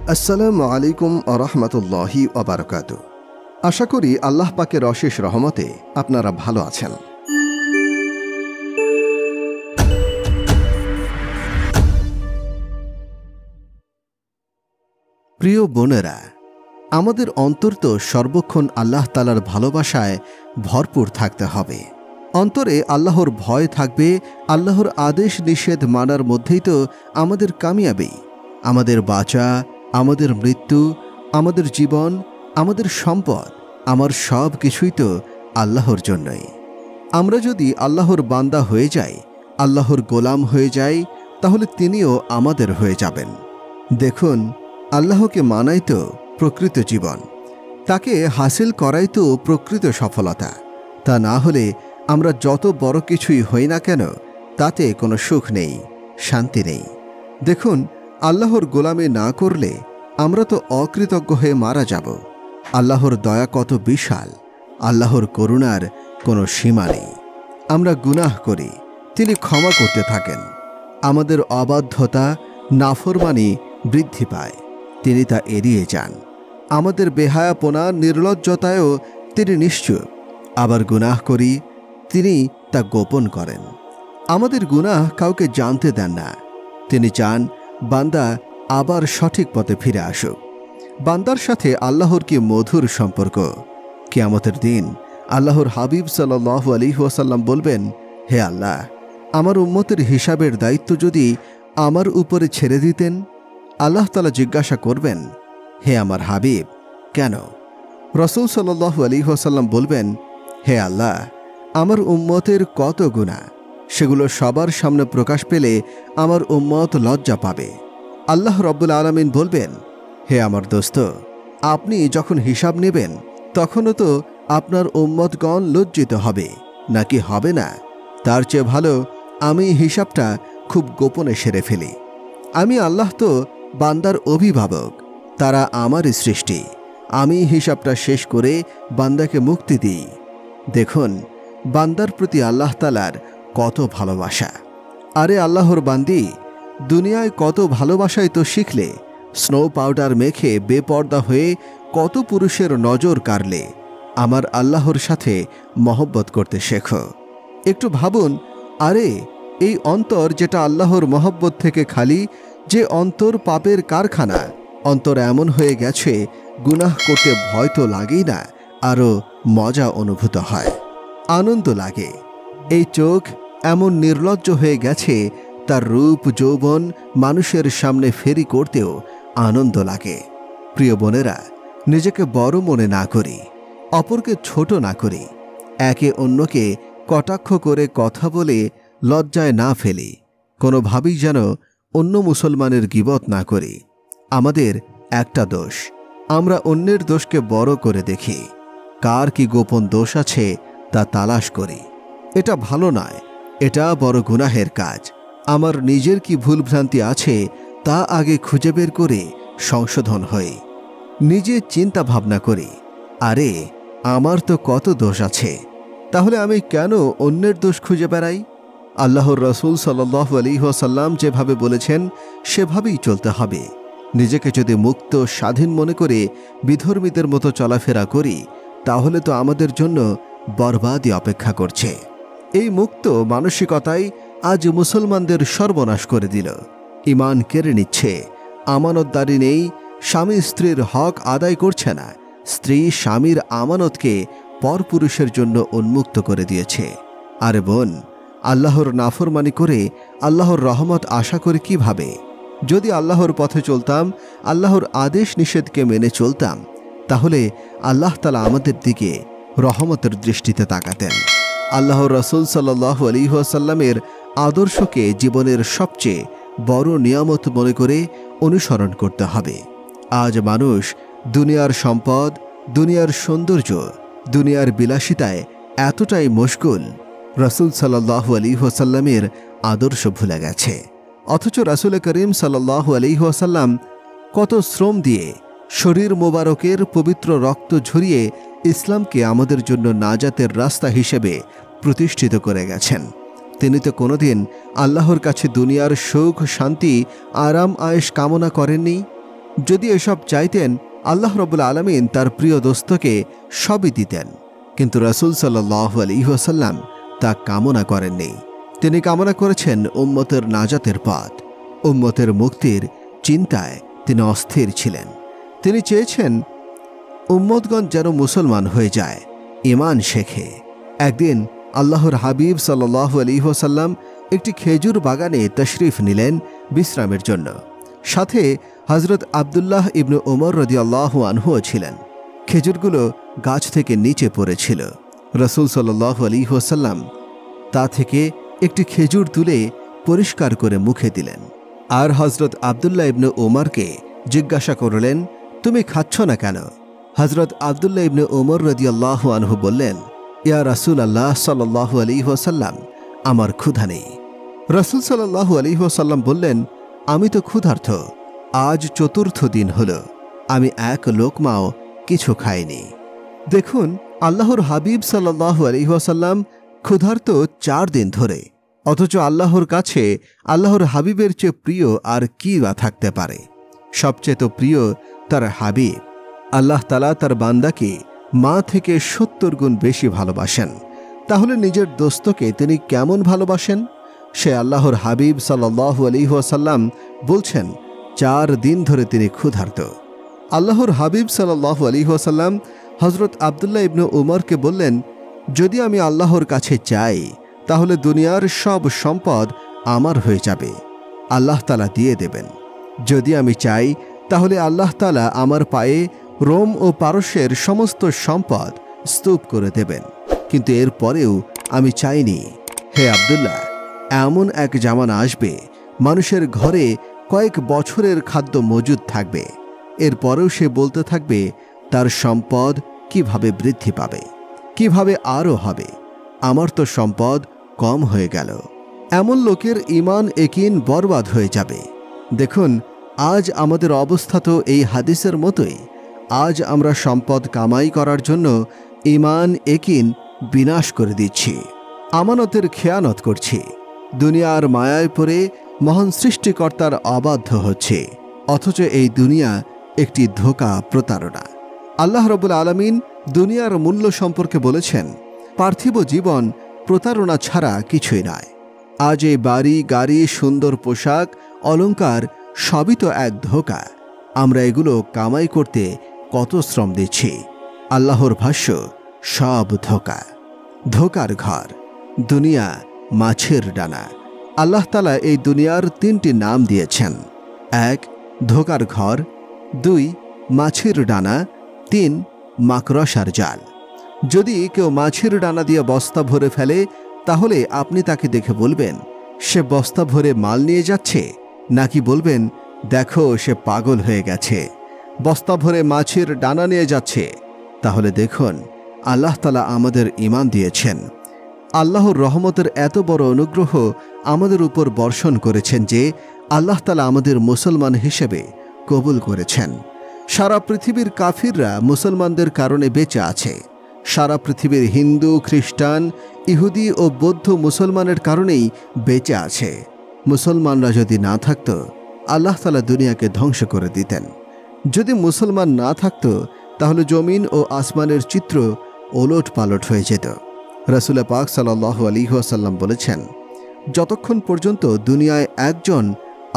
আসসালামু আলাইকুম আরহামতুল্লাহি ওয়াবারাকাতু। আশা করি আল্লাহ পাকের অশেষ রহমতে আপনারা ভালো আছেন। প্রিয় বোনেরা, আমাদের অন্তর তো সর্বক্ষণ আল্লাহ তাআলার ভালোবাসায় ভরপুর থাকতে হবে। অন্তরে আল্লাহর ভয় থাকবে। আল্লাহর আদেশ নিষেধ মানার মধ্যেই তো আমাদের কামিয়াবি। আমাদের বাঁচা, আমাদের মৃত্যু, আমাদের জীবন, আমাদের সম্পদ, আমার সব কিছুই তো আল্লাহর জন্যই। আমরা যদি আল্লাহর বান্দা হয়ে যাই, আল্লাহর গোলাম হয়ে যাই, তাহলে তিনিও আমাদের হয়ে যাবেন। দেখুন, আল্লাহকে মানাই তো প্রকৃত জীবন, তাকে হাসিল করাই তো প্রকৃত সফলতা। তা না হলে আমরা যত বড় কিছুই হই না কেন, তাতে কোনো সুখ নেই, শান্তি নেই। দেখুন, আল্লাহর গোলামি না করলে আমরা তো অকৃতজ্ঞ হয়ে মারা যাব। আল্লাহর দয়া কত বিশাল, আল্লাহর করুণার কোনো সীমা নেই। আমরা গুনাহ করি, তিনি ক্ষমা করতে থাকেন। আমাদের অবাধ্যতা, নাফরমানি বৃদ্ধি পায়, তিনি তা এড়িয়ে যান। আমাদের বেহায়াপনা, নির্লজ্জতায়ও তিনি নিশ্চুপ। আবার গুনাহ করি, তিনি তা গোপন করেন। আমাদের গুনাহ কাউকে জানতে দেন না। তিনি চান বান্দা আবার সঠিক পথে ফিরে আসুক। বান্দার সাথে আল্লাহর কি মধুর সম্পর্ক! কিয়ামতের দিন আল্লাহর হাবিব সাল্লাল্লাহু আলাইহি ওয়াসাল্লাম বলবেন, হে আল্লাহ, আমার উম্মতের হিসাবের দায়িত্ব যদি আমার উপরে ছেড়ে দিতেন। আল্লাহ তাআলা জিজ্ঞাসা করবেন, হে আমার হাবিব, কেন? রাসূল সাল্লাল্লাহু আলাইহি ওয়াসাল্লাম বলবেন, হে আল্লাহ, আমার উম্মতের কত গুনাহ, সেগুলো সবার সামনে প্রকাশ পেলে আমার উম্মত লজ্জা পাবে। আল্লাহ রব্বুল আলামিন বলবেন, হে আমার দোস্ত, আপনি যখন হিসাব নেবেন তখনও তো আপনার উম্মতগণ লজ্জিত হবে, নাকি হবে না? তার চেয়ে ভালো আমি হিসাবটা খুব গোপনে সেরে ফেলি। আমি আল্লাহ তো বান্দার অভিভাবক, তারা আমারই সৃষ্টি। আমি হিসাবটা শেষ করে বান্দাকে মুক্তি দিই। দেখুন, বান্দার প্রতি আল্লাহ তাআলার কত ভালোবাসা। আরে আল্লাহর বান্দি, দুনিয়ায় কত ভালোবাসাই তো শিখলে। স্নো পাউডার মেখে বেপর্দা হয়ে কত পুরুষের নজর কাড়লে। আমার আল্লাহর সাথে মহব্বত করতে শেখো। একটু ভাবুন, আরে এই অন্তর যেটা আল্লাহর মহব্বত থেকে খালি, যে অন্তর পাপের কারখানা, অন্তর এমন হয়ে গেছে গুনাহ করতে ভয় তো লাগেই না, আরও মজা অনুভূত হয়, আনন্দ লাগে। এই চোখ এমন নির্লজ্জ হয়ে গেছে, তার রূপ যৌবন মানুষের সামনে ফেরি করতেও আনন্দ লাগে। প্রিয় বোনেরা, নিজেকে বড় মনে না করি, অপরকে ছোট না করি, একে অন্যকে কটাক্ষ করে কথা বলে লজ্জায় না ফেলি, কোনোভাবেই যেন অন্য মুসলমানের গীবত না করি। আমাদের একটা দোষ, আমরা অন্যের দোষকে বড় করে দেখি। কার কি গোপন দোষ আছে তা তালাশ করি। এটা ভালো নয়, এটা বড় গুনাহের কাজ। আমার নিজের কি ভুলভ্রান্তি আছে তা আগে খুঁজে বের করে সংশোধন হই। নিজে চিন্তা ভাবনা করি, আরে আমার তো কত দোষ আছে, তাহলে আমি কেন অন্যের দোষ খুঁজে বেড়াই? আল্লাহর রাসূল সাল্লাল্লাহু আলাইহি ওয়াসাল্লাম যেভাবে বলেছেন সেভাবেই চলতে হবে। নিজেকে যদি মুক্ত, স্বাধীন মনে করে বিধর্মীদের মতো চলাফেরা করি, তাহলে তো আমাদের জন্য বরবাদি অপেক্ষা করছে। এই মুক্ত মানসিকতাই আজ মুসলমানদের সর্বনাশ করে দিল। ঈমান কেড়ে নিচ্ছে, আমানতদারি নেই, স্বামী স্ত্রীর হক আদায় করছে না, স্ত্রী স্বামীর আমানতকে পরপুরুষের জন্য উন্মুক্ত করে দিয়েছে। আরে বোন, আল্লাহর নাফরমানি করে আল্লাহর রহমত আশা করে কিভাবে? যদি আল্লাহর পথে চলতাম, আল্লাহর আদেশ নিষেধকে মেনে চলতাম, তাহলে আল্লাহ তাআলা আমাদের দিকে রহমতের দৃষ্টিতে তাকাতেন। আল্লাহর রাসূল সাল্লাল্লাহু আলাইহি ওয়াসাল্লামের আদর্শকে জীবনের সবচেয়ে বড় নিয়ামত মনে করে অনুসরণ করতে হবে। আজ মানুষ দুনিয়ার সম্পদ, দুনিয়ার সৌন্দর্য, দুনিয়ার বিলাসিতায় এতটাই মশগুল, রাসূল সাল্লাল্লাহু আলাইহি ওয়াসাল্লামের আদর্শ ভুলে গেছে। অথচ রাসূল করিম সাল্লাল্লাহু আলাইহি ওয়াসাল্লাম কত শ্রম দিয়ে শরীর মোবারকের পবিত্র রক্ত ঝরিয়ে ইসলামকে আমাদের জন্য নাজাতের রাস্তা হিসেবে প্রতিষ্ঠিত করে গেছেন। তিনি তো কোনোদিন আল্লাহর কাছে দুনিয়ার সুখ, শান্তি, আরাম আয়েশ কামনা করেননি। যদি এসব চাইতেন, আল্লাহ রাব্বুল আলামিন তার প্রিয় দোস্তকে সবই দিতেন, কিন্তু রাসূল সাল্লাল্লাহু আলাইহি ওয়াসাল্লাম তা কামনা করেননি। তিনি কামনা করেছেন উম্মতের নাজাতের পথ, উম্মতের মুক্তির চিন্তায় তিনি অস্থির ছিলেন। তিনি চেয়েছেন উম্মতগণ যেন মুসলমান হয়ে যায়, ঈমান শেখে। একদিন আল্লাহর হাবিব সাল্লাল্লাহু আলাইহি ওয়াসাল্লাম একটি খেজুর বাগানে তশরিফ নিলেন বিশ্রামের জন্য। সাথে হযরত আব্দুল্লাহ ইবনে ওমর রাদিয়াল্লাহু আনহুও ছিলেন। খেজুরগুলো গাছ থেকে নিচে পড়েছিল। রাসূল সাল্লাল্লাহু আলাইহি ওয়াসাল্লাম তা থেকে একটি খেজুর তুলে পরিষ্কার করে মুখে দিলেন, আর হযরত আব্দুল্লাহ ইবনে ওমরকে জিজ্ঞাসা করলেন, তুমি খাচ্ছ না কেন? হযরত আব্দুল্লাহ ইবনে ওমর রাদিয়াল্লাহু আনহু বললেন, ইয়া রাসূলুল্লাহ সাল্লাল্লাহু আলাইহি ওয়াসাল্লাম, আমার ক্ষুধা নেই। রাসূল সাল্লাল্লাহু আলাইহি ওয়াসাল্লাম বললেন, আমি তো ক্ষুধার্ত, আজ চতুর্থ দিন হল, আমি এক লোকমাও কিছু খাইনি। দেখুন, আল্লাহর হাবিব সাল্লাল্লাহু আলাইহি ওয়াসাল্লাম ক্ষুধার্ত 4 দিন ধরে, অথচ আল্লাহর কাছে আল্লাহর হাবিবের চেয়ে প্রিয় আর কি বা থাকতে পারে? সবচেয়ে তো প্রিয় তার হাবিব। আল্লাহ তাআলা তার বান্দাকে মা থেকে 70 গুণ বেশি ভালোবাসেন। তাহলে নিজের দোস্তকে তিনি কেমন ভালোবাসেন? সে আল্লাহর হাবিব সাল্লাল্লাহু আলাইহি ওয়াসাল্লাম বলছেন 4 দিন ধরে তিনি ক্ষুধার্ত। আল্লাহর হাবিব সাল্লাল্লাহু আলাইহি ওয়াসাল্লাম হযরত আব্দুল্লাহ ইবনে উমরকে বললেন, যদি আমি আল্লাহর কাছে চাই তাহলে দুনিয়ার সব সম্পদ আমার হয়ে যাবে, আল্লাহ তাআলা দিয়ে দেবেন। যদি আমি চাই তাহলে আল্লাহ তাআলা আমার পায়ে রোম ও পারস্যের সমস্ত সম্পদ স্তূপ করে দেবেন, কিন্তু এর পরেও আমি চাইনি। হে আব্দুল্লাহ, এমন এক জামানা আসবে মানুষের ঘরে কয়েক বছরের খাদ্য মজুদ থাকবে, এরপরেও সে বলতে থাকবে তার সম্পদ কিভাবে বৃদ্ধি পাবে, কিভাবে আরও হবে, আমার তো সম্পদ কম হয়ে গেল। এমন লোকের ঈমান একিন বরবাদ হয়ে যাবে। দেখুন, আজ আমাদের অবস্থা তো এই হাদিসের মতোই। আজ আমরা সম্পদ কামাই করার জন্য ঈমান একিন বিনাশ করে দিচ্ছি, আমানতের খেয়ানত করছি, দুনিয়ার মায়ায় পড়ে মহান সৃষ্টিকর্তার অবাধ্য হচ্ছে। অথচ এই দুনিয়া একটি ধোঁকা, প্রতারণা। আল্লাহ রাব্বুল আলামিন দুনিয়ার মূল্য সম্পর্কে বলেছেন, পার্থিব জীবন প্রতারণা ছাড়া কিছুই নয়। আজ এই বাড়ি, গাড়ি, সুন্দর পোশাক, অলংকার সবই তো এক ধোঁকা। আমরা এগুলো কামাই করতে কত শ্রম দিচ্ছি। আল্লাহর ভাষ্য, সব ধোঁকা, ধোঁকার ঘর। দুনিয়া মাছের ডানা। আল্লাহ তাআলা এই দুনিয়ার 3টি নাম দিয়েছেন। 1 ধোঁকার ঘর, 2 মাছের ডানা, 3 মাকড়সার জাল। যদি কেউ মাছের ডানা দিয়ে বস্তা ভরে ফেলে, তাহলে আপনি তাকে দেখে বলবেন সে বস্তা ভরে মাল নিয়ে যাচ্ছে, নাকি বলবেন দেখো সে পাগল হয়ে গেছে, বস্তা ভরে মাছের ডানা নিয়ে যাচ্ছে? তাহলে দেখুন, আল্লাহ তাআলা আমাদের ঈমান দিয়েছেন। আল্লাহর রহমতের এত বড় অনুগ্রহ আমাদের উপর বর্ষণ করেছেন যে আল্লাহ তাআলা আমাদের মুসলমান হিসেবে কবুল করেছেন। সারা পৃথিবীর কাফিররা মুসলমানদের কারণে বেঁচে আছে। সারা পৃথিবীর হিন্দু, খ্রিস্টান, ইহুদি ও বৌদ্ধ মুসলমানের কারণেই বেঁচে আছে। মুসলমানরা যদি না থাকত, আল্লাহ তাআলা দুনিয়াকে ধ্বংস করে দিতেন। যদি মুসলমান না থাকত, তাহলে জমিন ও আসমানের চিত্র ওলট পালট হয়ে যেত। রাসূল পাক সাল্লাল্লাহু আলাইহি ওয়াসাল্লাম বলেছেন, যতক্ষণ পর্যন্ত দুনিয়ায় একজন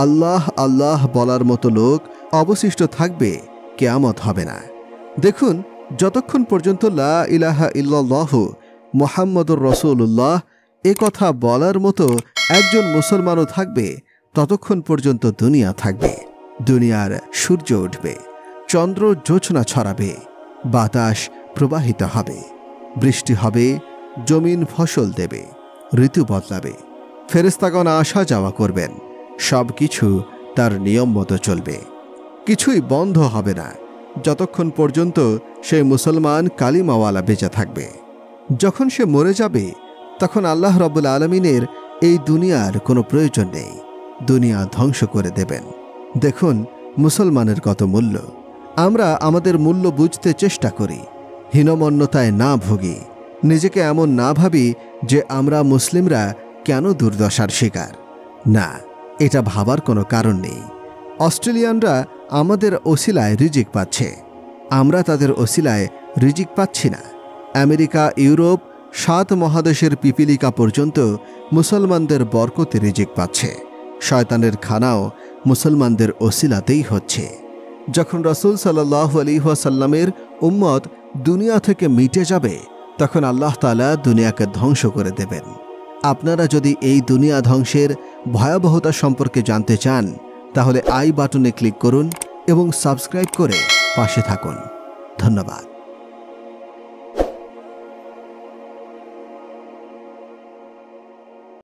আল্লাহ আল্লাহ বলার মতো লোক অবশিষ্ট থাকবে, কিয়ামত হবে না। দেখুন, যতক্ষণ পর্যন্ত লা ইলাহা ইল্লাল্লাহু মুহাম্মাদুর রাসূলুল্লাহ এ কথা বলার মতো একজন মুসলমানও থাকবে, ততক্ষণ পর্যন্ত দুনিয়া থাকবে। দুনিয়ার সূর্য উঠবে, চন্দ্র জোছনা ছড়াবে, বাতাস প্রবাহিত হবে, বৃষ্টি হবে, জমিন ফসল দেবে, ঋতু বদলাবে, ফেরেশতাগণ আসা যাওয়া করবেন, সব কিছু তার নিয়ম মতো চলবে। কিছুই বন্ধ হবে না যতক্ষণ পর্যন্ত সে মুসলমান কালিমাওয়ালা বেঁচে থাকবে। যখন সে মরে যাবে, তখন আল্লাহ রাব্বুল আলামিনের এই দুনিয়ার কোনো প্রয়োজন নেই, দুনিয়া ধ্বংস করে দেবেন। দেখুন মুসলমানের কত মূল্য। আমরা আমাদের মূল্য বুঝতে চেষ্টা করি, হীনমন্যতায় না ভুগি, নিজেকে এমন না ভাবি যে আমরা মুসলিমরা কেন দুর্দশার শিকার। না, এটা ভাবার কোনো কারণ নেই। অস্ট্রেলিয়ানরা আমাদের ওসিলায় রিজিক পাচ্ছে, আমরা তাদের ওসিলায় রিজিক পাচ্ছি না। আমেরিকা, ইউরোপ, 7 মহাদেশের পিপিলিকা পর্যন্ত মুসলমানদের বরকতে রিজিক পাচ্ছে। শয়তানের খানাও মুসলমানদের ওসিলাতেই হচ্ছে। যখন রাসূল সাল্লাল্লাহু আলাইহি ওয়াসাল্লামের উম্মত দুনিয়া থেকে মিটে যাবে, তখন আল্লাহ তাআলা দুনিয়াকে ধ্বংস করে দেবেন। আপনারা যদি এই দুনিয়া ধ্বংসের ভয়াবহতা সম্পর্কে জানতে চান, তাহলে আই বাটনে ক্লিক করুন এবং সাবস্ক্রাইব করে পাশে থাকুন। ধন্যবাদ।